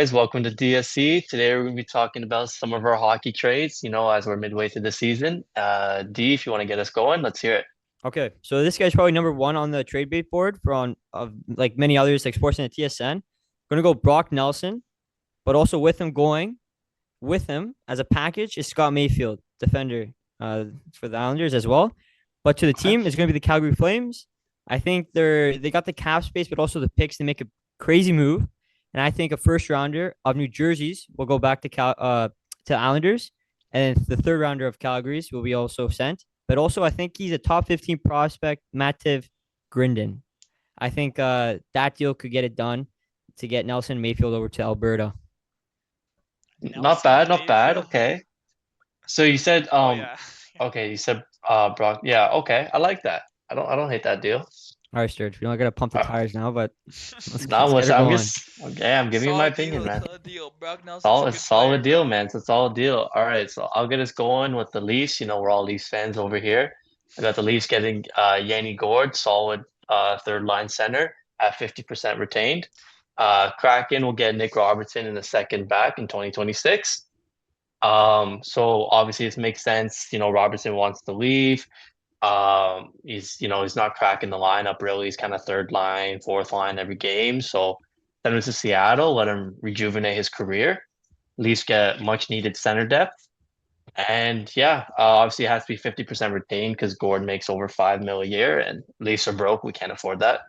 Guys, welcome to DSC. Today we're going to be talking about some of our hockey trades, as we're midway through the season. D, if you want to get us going, let's hear it. Okay, so this guy's probably number one on the trade bait board for on of like many others like Sportsnet and TSN. Gonna go Brock Nelson, but also with him as a package is Scott Mayfield, defender, for the Islanders as well. But to the Okay. team is gonna be the Calgary Flames. I think they got the cap space, but also the picks to make a crazy move. And I think a first rounder of New Jersey's will go back to Islanders, and the third rounder of Calgary's will be also sent. But also, I think he's a top 15 prospect, Mativ Grindon. I think that deal could get it done to get Nelson Mayfield over to Alberta. Not Nelson bad, not bad. Mayfield. Okay. So you said Oh yeah. okay, you said Brock. Yeah, okay. I like that. I don't hate that deal. All right, Sturge. We don't gotta pump the Uh, tires now, but Now let's get her I'm going. just okay, I'm giving you my Solid opinion, deal. man. Solid deal. Brock Nelson's a Solid, good player, solid deal, bro. man. It's a solid deal. All right, so I'll get us going with the Leafs. We're all Leafs fans over here. I got the Leafs getting Yanni Gord, solid third line center at 50% retained. Kraken will get Nick Robertson in the second back in 2026. So obviously this makes sense. Robertson wants to leave. He's not cracking the lineup really. He's kind of third line, fourth line every game. So send him to Seattle, let him rejuvenate his career, at least get much needed center depth. And yeah, obviously it has to be 50% retained because Gordon makes over 5 mil a year and Leafs are broke. We can't afford that.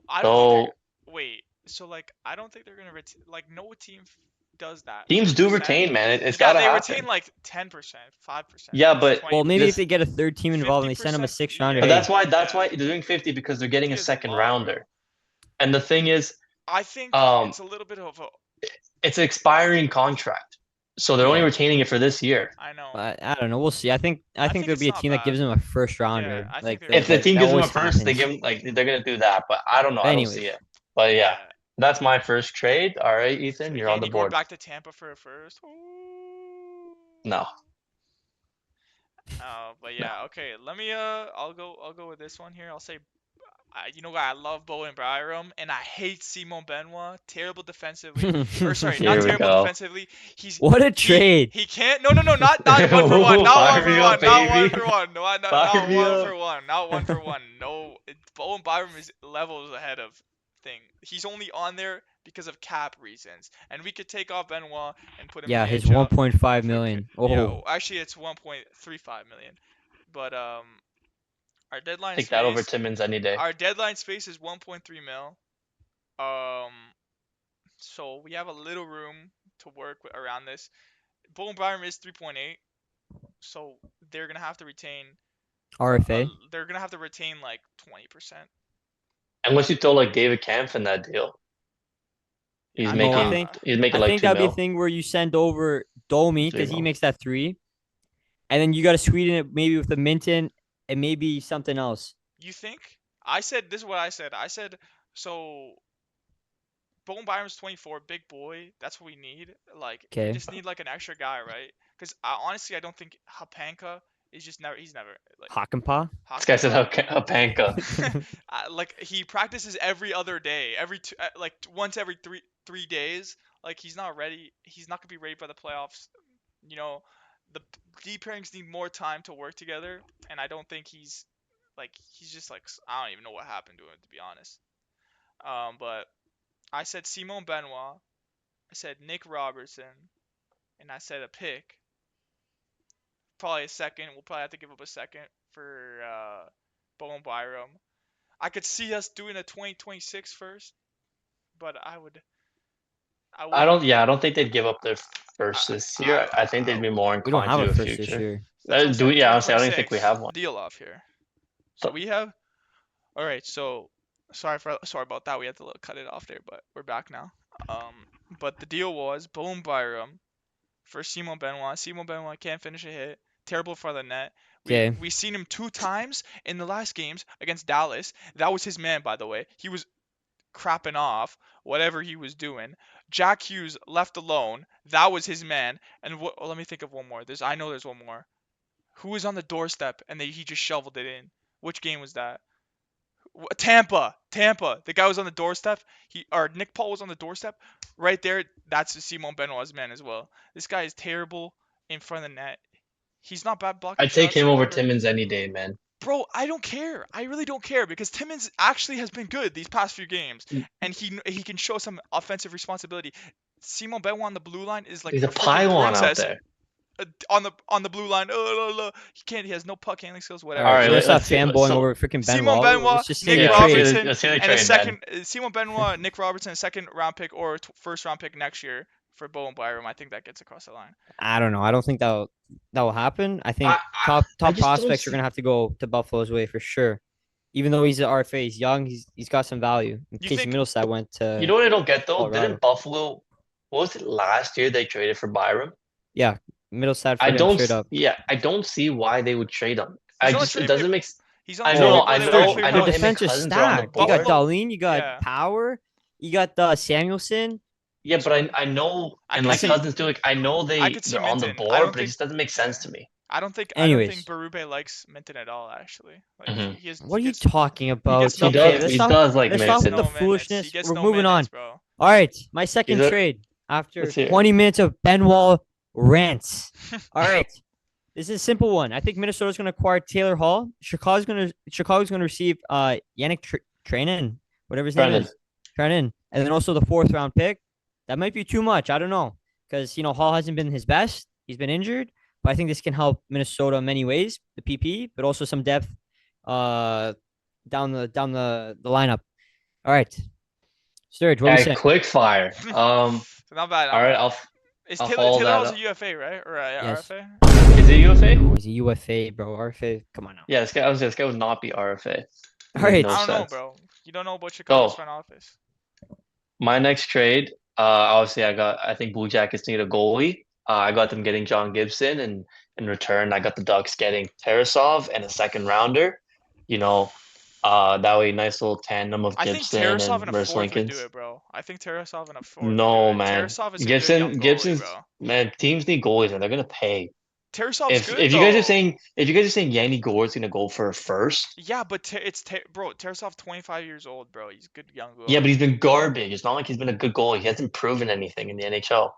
I don't think they're. So Wait. So I don't think they're gonna no team does that. teams do 50%. retain, man. It's Yeah, got to they retain happen. like 10%, 5%, Yeah, but Well, maybe if 20%, this they get a third team involved and they send him a 50%. sixth rounder, Yeah, but hey, that's why they're doing 50 because they're getting a 50 is a second lot, bro. rounder. And the thing is, I think um, it's a little bit of a. it's an expiring contract. So they're only yeah. retaining it for this year. I know. But I don't know. We'll see. I I think think there'll it's be a not team that bad. gives him a first Yeah, rounder. I think Like they're If gonna the do that team that. gives them a always first, they happens. give them like they're gonna do that. But I don't know. I don't see Anyways, it. But yeah, Yeah. that's my first trade. All right, So Ethan, you're on the Yanni Gord board. back to Tampa for a first. Ooh. No, But no. yeah, okay. Let me I'll go with this one here. I'll say you know what? I love Bowen Byram and I hate Simon Benoit. Terrible defensively. Or sorry, not Here we terrible go. defensively. He's what a he trade! he can't. No, no, no, not one for one. Not one Fire me for up, one. Not one baby. for one. No, Fire not me one up. for one. Not one for one. No, Bowen Byram is levels ahead of thing. He's only on there because of cap reasons, and we could take off Benoit and put him in Yeah, the his AHL 1.5 if we could. million. Yeah, Oh, actually it's 1.35 million. But our deadline Take that over space Timmins any day. our deadline space is 1.3 mil. Um, so we have a little room to work around this. Bull Byram is 3.8, so they're gonna have to retain. RFA. They're gonna have to retain like 20%. Unless you throw like David Kampf in that deal, he's I mean, No, making he's making I like think two that'd be a mil, thing where you send over Domi three because he mil. makes that three, and then you got to sweeten it maybe with the Minton and maybe something else. you think? I said this is what I said. I said so. Bone Byram's 24, big boy. That's what we need. Like we Okay, just need like an extra guy, right? Because honestly, I don't think Hapanka is just never. He's never like Hakanpaa. This guy said Hakanpaa. Panka. Like he practices every other day, once every three days. Like he's not ready. He's not gonna be ready by the playoffs. You know, the D pairings need more time to work together, and I don't think he's just like I don't even know what happened to him to be honest. But I said Simon Benoit, I said Nick Robertson, and I said a pick. Probably a second. We'll probably have to give up a second for Bowen Byram. I could see us doing a 2026 first, but I wouldn't. I don't think they'd give up their I, first this I, year. I think they'd be more We don't inclined have to a do a first this future. year. that's what I Do said. we? Yeah, honestly, I don't even think we 2026 have one. deal off here. So So we have. All right. So sorry about that. We had to cut it off there, but we're back now. Um, but the deal was Bowen Byram for Simon Benoit. Simon Benoit can't finish a hit. Terrible for the net. Okay, We seen him two times in the last games against Dallas. That was his man, by the way. He was crapping off whatever he was doing. Jack Hughes left alone. That was his man. And let me think of one more. I know there's one more. Who was on the doorstep and he just shoveled it in? Which game was that? Tampa. The guy was on the doorstep. Nick Paul was on the doorstep. Right there, that's Simon Benoit's man as well. This guy is terrible in front of the net. He's not bad blocking I'd take shots him or over whatever. Timmins any day, man. Bro, I don't care. I really don't care because Timmins actually has been good these past few games, and he can show some offensive responsibility. Simon Benoit on the blue line is like He's a freaking pylon out princess there. on the blue line. He can't. He has no puck handling skills. All Whatever. right, Alright, let's let's stop see. fanboying So over freaking Simon Benoit. Benoit, Let's just Nick say Yeah, Robertson, let's see the and a trade, second Simon Benoit, Nick Robertson, a second round pick or first round pick next year for Bowen Byram. I think that gets across the line. I don't know. I don't think that will happen. I think I top just don't prospects are see. gonna have to go to Buffalo's way for sure. Even though he's an RFA, he's young. He's got some value. In You Casey think? Middlestat went You to know what I don't get though? Colorado. Didn't Buffalo? What was it last year they traded for Byram? Yeah, Middlestat for I him don't. straight up. Yeah, I don't see why they would trade him. He's I on the just it trade doesn't paper. make. He's on the I trade know, paper. I They know, wanna clear I him know. out. Their Him and defense is Cousins are on the stacked. You got board. Darlene, you got Yeah. Power, you got Samuelson. Yeah, but I know, I and can like see. Cousins do. Like I know I could see they're on the Minton. I board, don't but it think. just doesn't make sense to me. I don't think Anyways, Berube likes Minton at all. Actually, like Mhm. what are he you gets talking about? gets He no Okay, does. minutes. He does like let's stop with Minton. the foolishness. He gets We're no moving minutes, on. bro. All right, my second He's a- trade after Let's hear it. 20 minutes of Benoit rants. All right. This is a simple one. I think Minnesota's going to acquire Taylor Hall. Chicago's going to receive Yannick Trenin, whatever his name Brennan. is. Trenin. And then also the 4th round pick. That might be too much. I don't know. Because, Hall hasn't been his best. He's been injured. But I think this can help Minnesota in many ways, the PP, but also some depth down the lineup. All right. Sturge, what do you say? Quick fire. Not bad. All right, I'll Taylor follow that Hall's up. a UFA, right? Or a Yes. RFA? Is it UFA? Oh, he's a UFA, bro. RFA. Come on now. Yeah, this guy would not be RFA. All right. No I don't know, sense. bro. You don't know about Chicago's front office. My next trade, obviously I think Blue Jackets need a goalie. I got them getting John Gibson, and in return, I got the Ducks getting Tarasov and a second rounder. That way, nice little tandem of I think Gibson Tarasov and and a Merce fourth would do Lincolns. it, bro. I think Tarasov and a fourth. No, would do it. man. Tarasov is a good young goalie, Gibson's bro. man. Teams need goalies, and they're gonna pay. Tarasov's good, If you guys though. are saying Yanni Gord's gonna go for a first, Yeah, but bro. Tarasov 25 years old, bro. He's a good young goalie. yeah, but he's been garbage. It's not like he's been a good goalie. He hasn't proven anything in the NHL.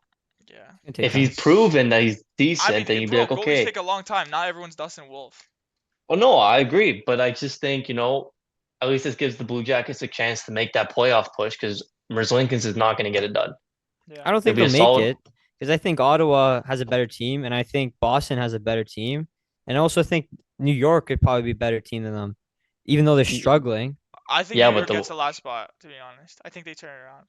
Yeah. If he's proven that he's I decent, mean, then you'd be bro, like, goalies okay. take a long time. Not everyone's Dustin Wolf. Well, no, I agree, but I just think, at least this gives the Blue Jackets a chance to make that playoff push because Lincolns is not going to get it done. Yeah. I don't think It'll be they'll a make solid- it because I think Ottawa has a better team, and I think Boston has a better team, and I also think New York could probably be a better team than them, even though they're struggling. I think Yeah, New but York the- gets the last spot, to be honest. I think they turn it around.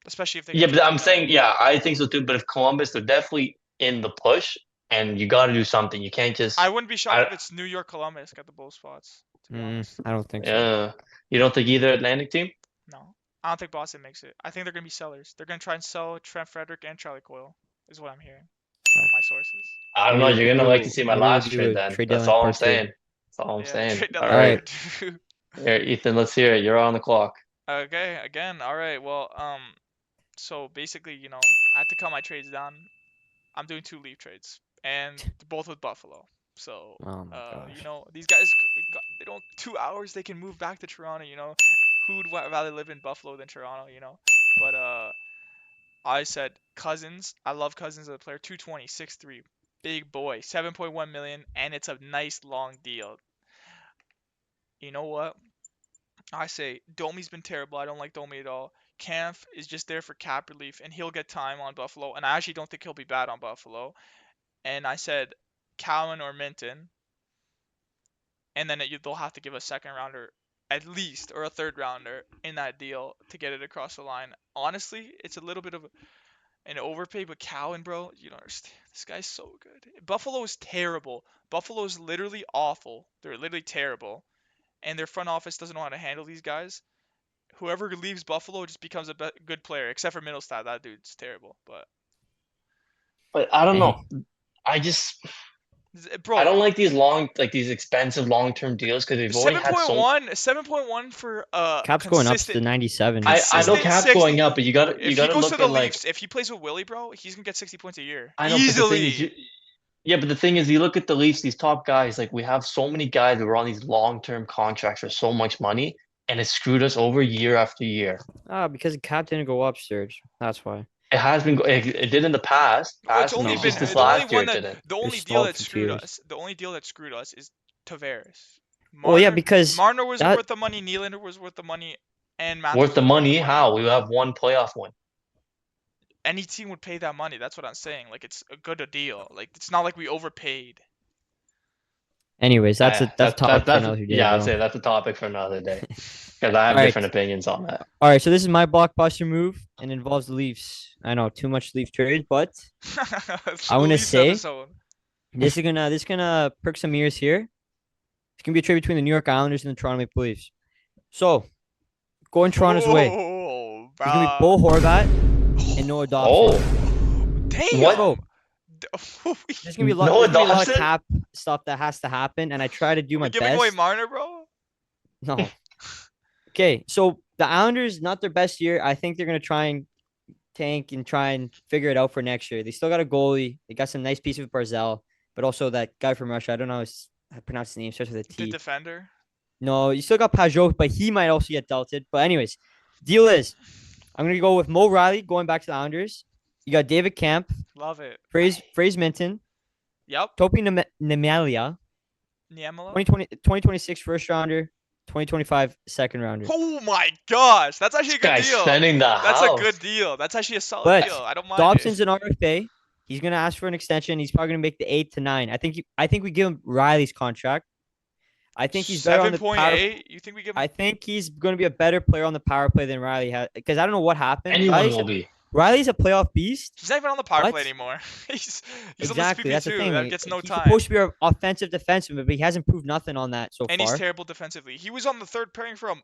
Especially if they Yeah, get but I'm Toronto. saying, yeah, I think so too. But if Columbus, they're definitely in the push, and you got to do something. You can't just, I wouldn't be shocked I- if it's New York Columbus got the both spots, to be Mm, honest. I don't think so. you don't think either Atlantic team? No. I don't think Boston makes it. I think they're going to be sellers. They're going to try and sell Trent Frederick and Charlie Coyle, is what I'm hearing. My sources. I don't know. Maybe You're gonna we'll like do- to see my maybe we'll last do trade a then. trade That's deadline all I'm part two. saying. That's all I'm Yeah, saying. trade All deadline right, part two. here, Ethan. Let's hear it. You're on the clock. Okay, again, all right. Well, so basically, I had to cut my trades down. I'm doing 2 leaf trades, and both with Buffalo. So, Oh my gosh. these guys, they don't 2 hours. They can move back to Toronto. Who would rather live in Buffalo than Toronto? But I said Cousins. I love Cousins as a player. 220, 6'3", big boy, 7.1 million, and it's a nice long deal. You know what? I say Domi's been terrible. I don't like Domi at all. Kampf is just there for cap relief, and he'll get time on Buffalo. And I actually don't think he'll be bad on Buffalo. And I said Cowan or Minton, and then they'll have to give a second rounder at least, or a third rounder in that deal to get it across the line. Honestly, it's a little bit of an overpay, but Cowan, bro, you don't understand. This guy's so good. Buffalo is terrible. Buffalo is literally awful. They're literally terrible. And their front office doesn't know how to handle these guys. Whoever leaves Buffalo just becomes a good player, except for Middlestat. That dude's terrible. But I don't know. I just Bro, I don't like these expensive long-term deals because we've already had so. 7.1 for Cap's going up to consistent. 97. I know consistent Cap's 60. going up, but you got If he to goes look to the at like. Leafs, if he plays with Willie, bro, he's gonna get 60 points a year. I know, but the thing Easily. is, yeah, but the thing is, you look at the Leafs, these top guys. Like we have so many guys who are on these long-term contracts for so much money. and it screwed us over year after year. Because the cap didn't go up, Serge. That's why. It has been. It did in the past. Well, it's Past. only No. It's been just this the only last year one it that didn't. the only It's deal stalled that for 2 screwed years. us. The only deal that screwed us is Tavares. Well, yeah, Marner, because Marner was that worth the money. Nylander was worth the money, and Worth Matthews the was money? worth the How? We have one playoff win. Any team would pay that money. That's what I'm saying. Like it's a good deal. Like it's not like we overpaid. anyways, that's a topic for That's another day, yeah. I'd bro. say that's a topic for another day because I have Alright. different opinions on that. All right, so this is my blockbuster move and involves the Leafs. I know too much Leaf trade, but I wanna Leafs say- episode. this is gonna perk some ears here. It's gonna be a trade between the New York Islanders and the Toronto Maple Leafs. So, going Toronto's way. Oh, It's gonna be bruh. Bo Horvat and Noah Dobson. Oh, Damn. What? So, there's gonna be a lot, Noah there's gonna be a lot of Dobson? cap stuff that has to happen, and I try to do my we giving best. away Marner, bro? No. Okay, so the Islanders, not their best year. I think they're gonna try and tank and try and figure it out for next year. They still got a goalie. They got some nice pieces with Barzell, but also that guy from Russia. I don't know how to pronounce his name. Starts with a The T. defender. No, you still got Pajot, but he might also get dealted. But anyways, deal is, I'm gonna go with Mo Riley going back to the Islanders. You got David Camp, Love it. Fraze Minton, Yep. Topi Nemalia, Niemela. 2026 first rounder, 2025 second rounder. Oh my gosh, that's actually a good guy's deal. spending the That's house. a good deal. That's actually a solid But deal. I don't mind Dobson's it. an RFA. He's gonna ask for an extension. He's probably gonna make the 8 to 9. I think we give him Riley's contract. I think he's better on the power. 7.8. You think we give him? I think he's gonna be a better player on the power play than Riley has. Because I don't know what happened. Anyone will be. Riley's a playoff beast. He's not even on the power What? play anymore. he's Exactly. on That's the the PP2. thing. That like, gets no he's time. supposed to be an offensive defenseman, but he hasn't proved nothing on that so And far. he's terrible defensively. He was on the third pairing for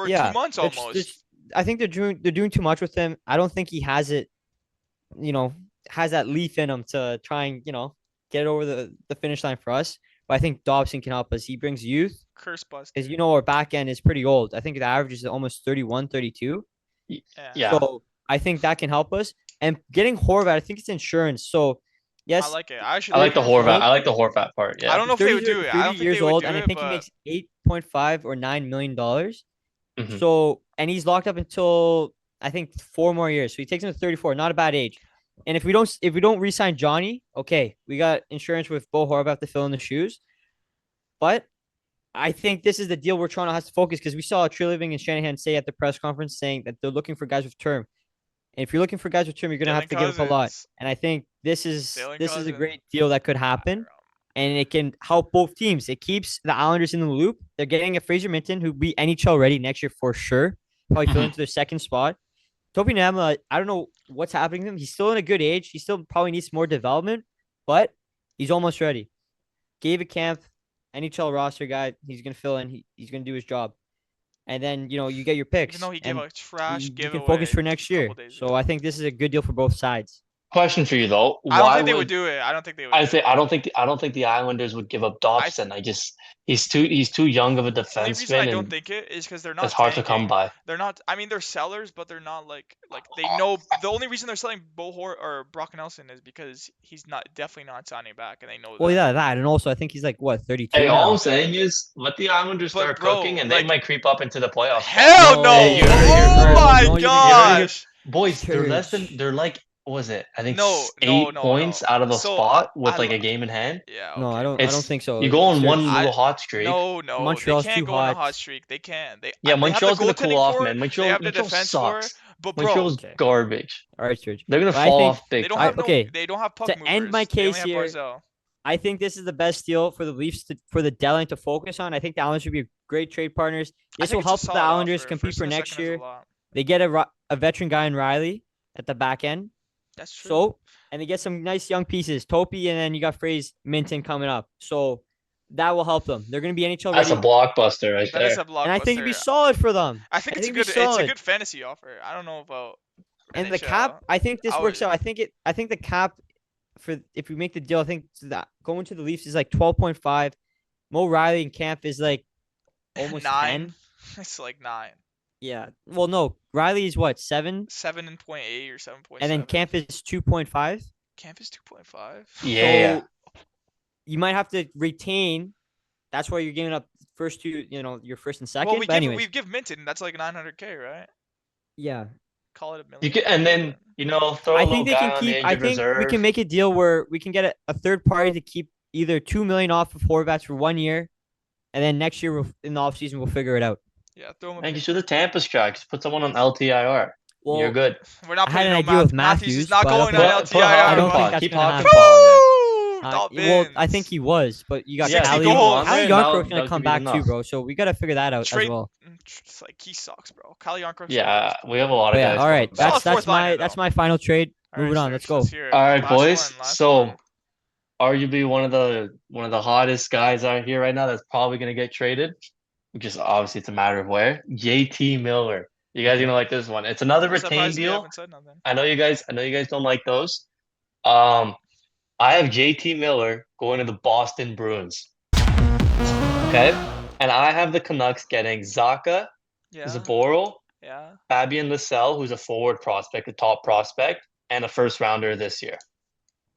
Yeah, 2 months It's- almost. it's- I think they're doing too much with him. I don't think he has it, has that leaf in him to try and, get it over the finish line for us. But I think Dobson can help us. He brings youth. Curse bust. Because, our back end is pretty old. I think the average is almost 31, 32. Yeah. So I think that can help us. And getting Horvat, I think it's insurance. So, yes, I like it. I actually I like the it. Horvat. I like the Horvat part. Yeah. I don't know if they would 30 do it. I don't 30 think years they would old, do and I it, think he but makes 8.5 or $9 million. Mhm. So, and he's locked up until I think 4 more years. So he takes him to 34. Not a bad age. And if we don't re-sign Johnny, okay, we got insurance with Bo Horvat to fill in the shoes. But I think this is the deal where Toronto has to focus because we saw Treliving and Shanahan say at the press conference saying that they're looking for guys with term. And if you're looking for guys with term, you're gonna have to give up a lot. Cousins. And I think this is Dylan a great Cousins. deal that could happen, and it can help both teams. It keeps the Islanders in the loop. They're getting a Fraser Minton who be NHL ready next year for sure. Probably fill Mhm. into their second spot. Topi Namla, I don't know what's happening to him. He's still in a good age. He still probably needs more development, but he's almost ready. David Camp, NHL roster guy. He's gonna fill in. He's gonna do his job. And then you get your picks. Even though he gave and a trash you giveaway. can focus for next a year. couple days So ago. I think this is a good deal for both sides. Question for you though. I don't Why think they would do it. I don't think they would. I do say it. I don't think the Islanders would give up Dobson. He's too young of a The only reason I defenseman, don't and think it is because they're not. it's hard to come tanking. by. They're not. I mean, they're sellers, but they're not like they know. The only reason they're selling or Brock Nelson is because he's definitely not signing back, and they know Well, that. yeah, that, and also I think he's like what 32 Hey, now. all I'm saying is let the Islanders But, start bro, cooking, and like- they might creep up into the playoffs. Hell No, no! Hey, you heard it here Oh first. my No, you didn't hear it here. gosh! Boys, Church. they're like, what was it? I think No, 8 no, points no. out of the So, spot with I like lo- a game in hand. Yeah. No, okay. I don't It's- think so. You go on Serge. one I- little hot streak. No, Montreal's they can't too go on a hot. hot streak. They can't. Yeah, they have the Montreal's gonna cool goaltending off, for man. it, Montreal, They have the Montreal defense sucks. for it, but bro, Montreal's Okay. garbage. All right, Serge. They're gonna But I fall think- off big they don't time. have okay, they don't have puck to movers. end my They only case have here, Barzal. I think this is the best deal for the Leafs for the deadline to focus on. I think the Islanders should be great trade partners. I This think will it's a help the solid Islanders offer. compete First for and next second is a year. lot. They get a veteran guy in Riley at the back end. That's true. So, and they get some nice young pieces, Topi, and then you got Fraze Minton coming up. So that will help them. They're going to be NHL That's ready, a blockbuster right that there. is a blockbuster. and I think it'd be solid for them. I think it's a it'd be good. It's a solid. good fantasy offer. I don't know about. And the NHL. cap, I think this I works would- out. I think the cap for if we make the deal, I think that going to the Leafs is like 12.5. Mo Riley and Camp is like almost 9. 10. It's like 9. Yeah. Well, no, Riley is what 7, 7.8 or 7.7. and then Camp is 2.5. Camp is 2.5. Yeah. So you might have to retain. That's why you're giving up first two, your first and Well, second. But anyways, we give Minton. That's like 900K, right? yeah. Call it a million. You can, and then throw a I little think they guy can on the keep. I injured think we reserve. can make a deal where we can get a third party to keep either 2 million off of Horvats for 1 year, and then next year in the offseason we'll figure it out. Yeah, throw him a And you big- should the Tampa strike. Just put someone on LTIR. Well, You're good. We're not I had putting an no idea with Matthews is Matthews, not but I don't going on think- Put LTIR. I don't think bud. that's Keep gonna Hawkins happen. on there. Dolphins. I think he was, but you got 60 Cali. goals. Cali That Yarncroft's could gonna be come back too, enough. bro. So we gotta figure that out Trade- as well. It's like he sucks, bro. Kyle Yarncroft. Yeah, we have a lot But of yeah, guys. all right. Solid That's fourth liner, that's though. my final trade. Moving on. Let's go. All right, boys. Last So, one. arguably one of the hottest guys out here right now that's probably gonna get traded. Just obviously it's a matter of where. JT Miller. You guys are gonna like this one. It's another I'm retained surprised we deal. haven't said nothing. I know you guys don't like those. I have JT Miller going to the Boston Bruins. Okay? And I have the Canucks getting Zaka, Yeah. Zaboral, Yeah. Fabian Lysell, who's a forward prospect, a top prospect, and a first rounder this year.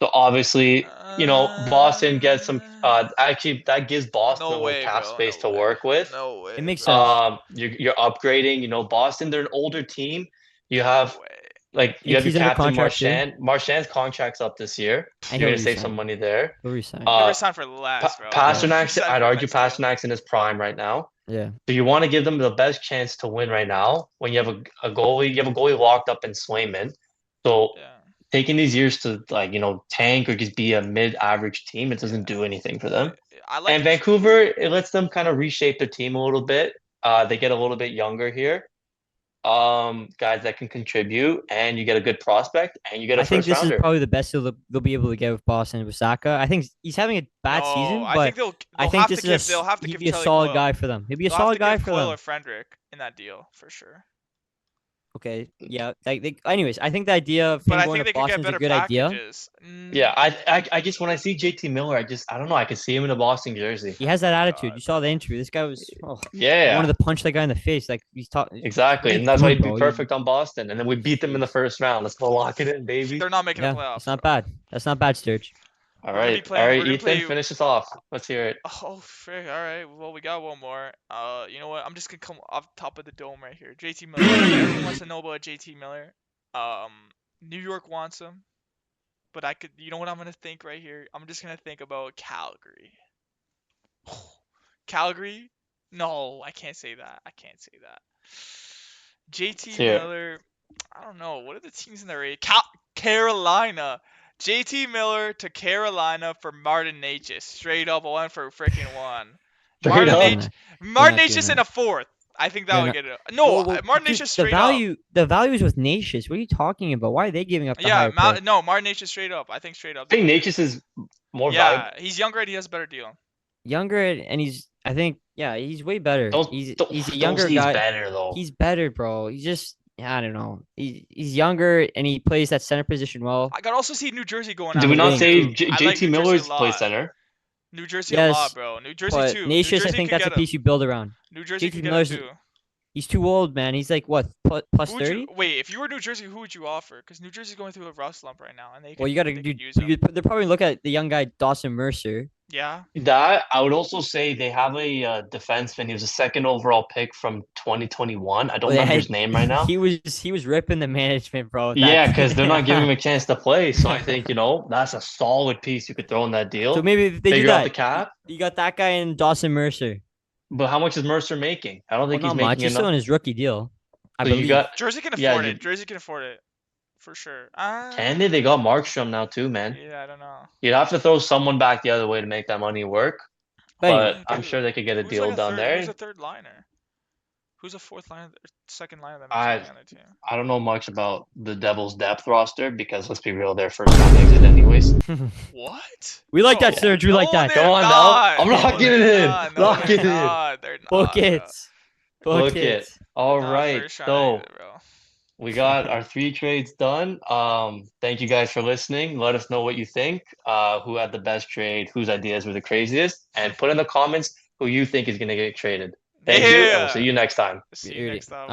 So obviously, Boston gets some actually that gives Boston a No little way, cap bro, space no to way. work with. No way. It makes bro. sense. You're upgrading, Boston, they're an older team. You have No way. you have your He's under captain contract too. Marchand. Marchand's contract's up this year. And You're he'll gonna save resign. some money there. He'll resign. Never signed for less, bro. Pasternak's, Signed I'd for argue next deal. Pasternak's in his prime right now. Yeah. So you want to give them the best chance to win right now when you have a goalie, you have a goalie locked up in Swayman. So Yeah. taking these years to tank or just be a mid-average team, it doesn't do anything for them. I like And Vancouver, it lets them kind of reshape their team a little bit. They get a little bit younger here. Guys that can contribute, and you get a good prospect, and you get a I think first this rounder. is probably the best they'll be able to get with Boston with Saka. I think he's having a bad No, season, I but think they'll I have think to this give, is they'll have to he'd give be a Kelly solid Coyle. guy for them. He'll be a They'll have solid to guy give for Coyle them. or Frederick in that deal for sure. Okay, yeah. Anyways, I think the idea of him But I going think to they could Boston get is a better good idea. packages. Yeah, I just when I see JT Miller, I don't know, I can see him in a Boston jersey. He has that attitude. God, You saw the interview. This guy was Yeah, wanted to punch that guy in the face. Like he's talking. exactly, Big and that's why dude, he'd be bro. perfect on Boston. And then we beat them in the first round. Let's go lock it in, baby. They're not making Yeah, the playoffs. that's not bro. bad. That's not bad, Sturge. All We're gonna be right, playing- all we're right, gonna Ethan, play- finish us off. Let's hear it. Oh, frick. All right. Well, we got one more. You know what? I'm just gonna come off top of the dome right here. JT Miller. Everyone wants to know about JT Miller. New York wants him, but I could. You know what I'm gonna think right here? I'm just gonna think about Calgary. Calgary? No, I can't say that. I can't say that. JT Here. Miller. I don't know. What are the teams in there? Carolina. JT Miller to Carolina for Martin Necas. Straight up 1-for-1. Straight Martin up. Necas. Martin not doing Necas in that. a fourth. I think that They're would not- get it. No, Well, Martin dude, Necas straight the value is with Nations. What are you talking about? Why are they giving up up. the Yeah, higher pick? no, Martin Necas straight up. I think straight up. I think Natchez is more valuable. Yeah, he's younger and he has a better deal. Younger and I think he's way better. He's a Don't younger say he's guy. better though. He's better, bro. He's just I don't know. He's younger and he plays that center position well. I could also see New Jersey going Did out we of not it, say too. I like JT New Jersey Miller's a lot. play center? New Jersey a Yes, lot, bro. New Jersey But too. New Nations, Jersey I think could that's a get him. piece you build around. New Jersey JT could get him Miller's- too. He's too old, man. He's like what plus Who would 30? you, wait, if you were New Jersey, who would you offer? Because New Jersey's going through a rough slump right now, and they Well, you got to they do. could use him. They're probably look at the young guy Dawson Mercer. Yeah. That I would also say they have a defenseman. He was a second overall pick from 2021. I don't remember his name right now. He was ripping the management, bro. Yeah, because they're not giving him a chance to play. So I think that's a solid piece you could throw in that deal. So maybe if they do Figure out the that, cap. you got that guy and Dawson Mercer. But how much is Mercer making? I don't think Well, he's not much. making He's still enough. in his rookie deal. I So believe. you got Jersey can Yeah, afford you- it. Jersey can afford it. For sure. can they? They got Markstrom now too, man. Yeah, I don't know. You'd have to throw someone back the other way to make that money work. But But anyway, I'm sure they could get a Who's deal like a done third, there. Who's a third liner? Who's a fourth liner? Second liner that I- makes money on the team? I don't know much about the Devils' depth roster because let's be real, their first round exit anyways. What? we like that, No. Serge. We like No, that. they're Come on now. not. I'm No, locking they're it in. not. No, Lock they're it in. not. They're not, Book bro. it. Book Book it. it. All Not right. first round So exit, bro. we got our 3 trades done. Thank you guys for listening. Let us know what you think. Who had the best trade? Whose ideas were the craziest? And put in the comments who you think is going to get traded. Thank you. And we'll see you next time. See you Dude, next time.